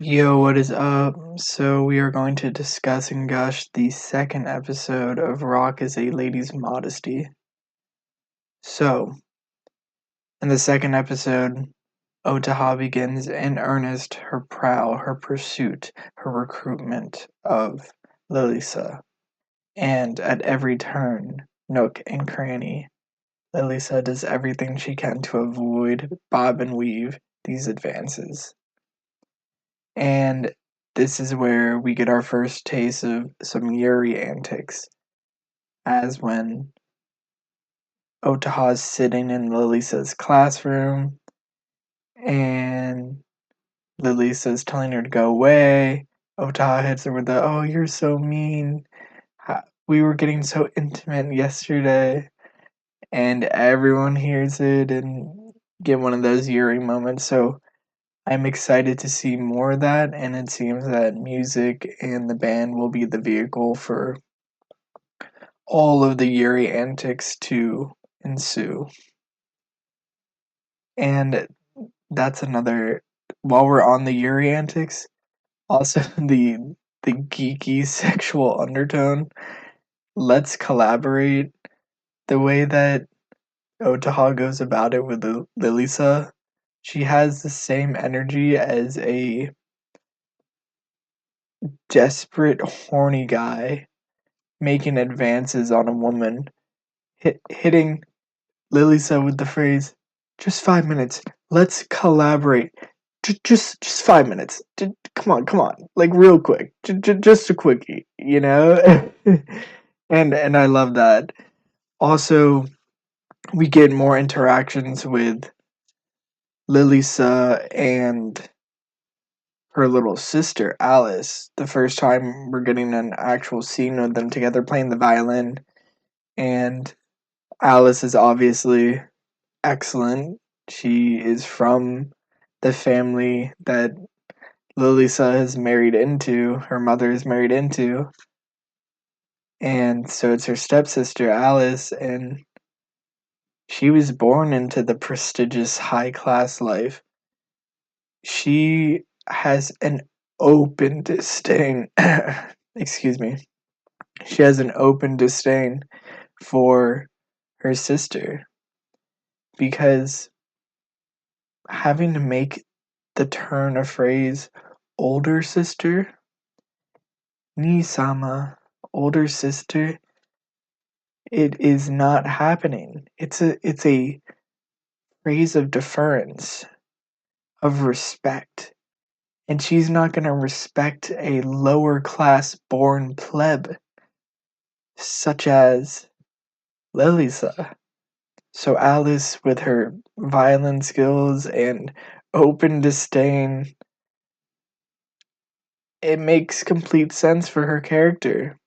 Yo, what is up? So, we are going to discuss and gush the second episode of Rock is a Lady's Modesty. So, in the second episode, Otaha begins in earnest her prowl, her pursuit, her recruitment of Lilisa. And at every turn, nook, and cranny, Lilisa does everything she can to avoid, bob, and weave these advances. And this is where we get our first taste of some Yuri antics, as when Otaha's sitting in Lilisa's classroom and Lilisa's telling her to go away. Otaha hits her with the, "Oh, you're so mean. We were getting so intimate yesterday." And everyone hears it and get one of those Yuri moments. So I'm excited to see more of that, and it seems that music and the band will be the vehicle for all of the Yuri antics to ensue. And that's another, while we're on the Yuri antics, also the geeky sexual undertone. Let's collaborate. The way that Otaha goes about it with Lilisa, she has the same energy as a desperate, horny guy making advances on a woman, hitting Lilisa with the phrase, "Just 5 minutes. Let's collaborate. Just 5 minutes. Come on, like real quick. Just a quickie, you know." And I love that. Also, we get more interactions with Lilisa and her little sister Alice. The first time we're getting an actual scene of them together playing the violin, and Alice is obviously excellent. She is from the family that Lilisa has married into, her mother is married into. And so it's her stepsister, Alice, and she was born into the prestigious high class life. She has an open disdain, excuse me, she has an open disdain for her sister because having to make the turn of phrase older sister, ni-sama, older sister, it is not happening. It's a phrase of deference, of respect. And she's not gonna respect a lower class born pleb such as Lilisa. So Alice, with her violin skills and open disdain, it makes complete sense for her character.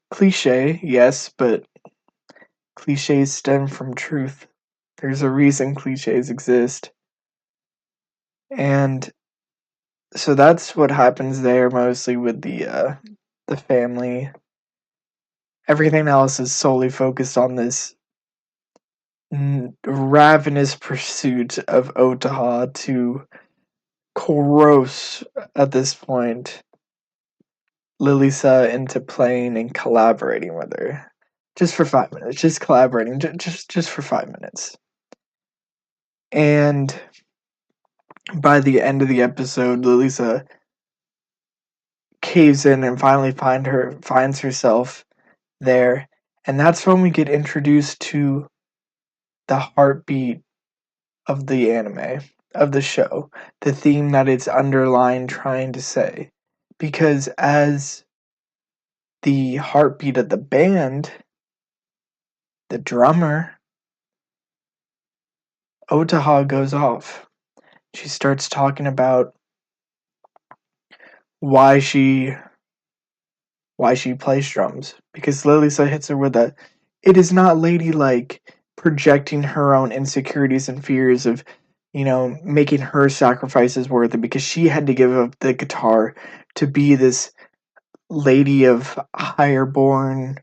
Cliche, yes, but cliches stem from truth. There's a reason cliches exist. And so that's what happens there mostly with the family. Everything else is solely focused on this ravenous pursuit of Otaha to coerce, at this point, Lilisa into playing and collaborating with her. Just for 5 minutes. Just collaborating. Just for 5 minutes. And by the end of the episode, Lilisa caves in and finally finds herself there. And that's when we get introduced to the heartbeat of the anime, of the show, the theme that it's underlined trying to say. Because as the heartbeat of the band, the drummer, Otaha goes off. She starts talking about why she plays drums. Because Lilisa hits her with a, "It is not ladylike," projecting her own insecurities and fears of, making her sacrifices worth it because she had to give up the guitar to be this lady of higher born,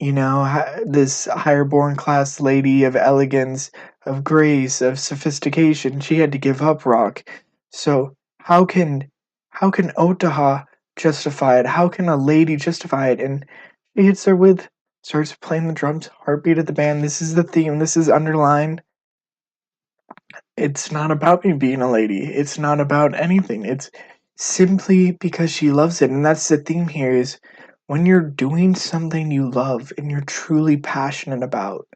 this higher born class lady of elegance, of grace, of sophistication. She had to give up rock. So How can Otaha justify it? How can a lady justify it? And she hits her with, starts playing the drums, heartbeat of the band. This is the theme. This is underlined. It's not about me being a lady. It's not about anything. It's simply because she loves it. And that's the theme here is when you're doing something you love and you're truly passionate about,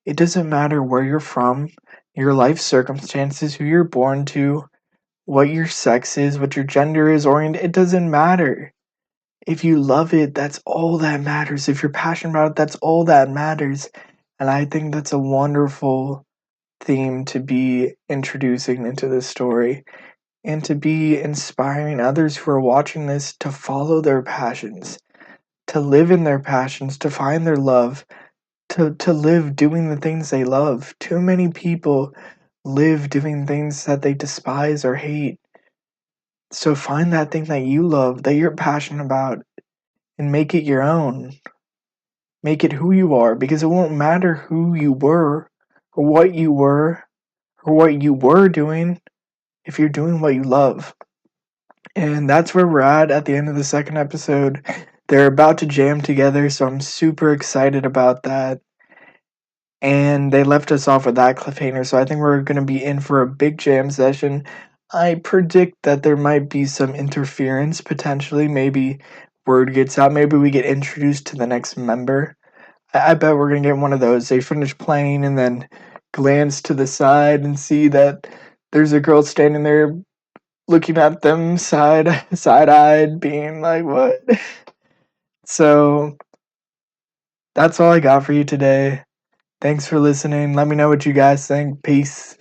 it doesn't matter where you're from, your life circumstances, who you're born to, what your sex is, what your gender is oriented, it doesn't matter. If you love it, that's all that matters. If you're passionate about it, that's all that matters. And I think that's a wonderful theme to be introducing into this story and to be inspiring others who are watching this to follow their passions, to live in their passions, to find their love, to live doing the things they love. Too many people live doing things that they despise or hate. So find that thing that you love, that you're passionate about, and make it your own. Make it who you are, because it won't matter who you were, or what you were, or what you were doing, if you're doing what you love. And that's where we're at the end of the second episode. They're about to jam together, so I'm super excited about that. And they left us off with that cliffhanger, so I think we're going to be in for a big jam session. I predict that there might be some interference potentially. Maybe word gets out. Maybe we get introduced to the next member. I bet we're going to get one of those. They finish playing and then glance to the side and see that there's a girl standing there looking at them side-eyed, being like, what? So that's all I got for you today. Thanks for listening. Let me know what you guys think. Peace.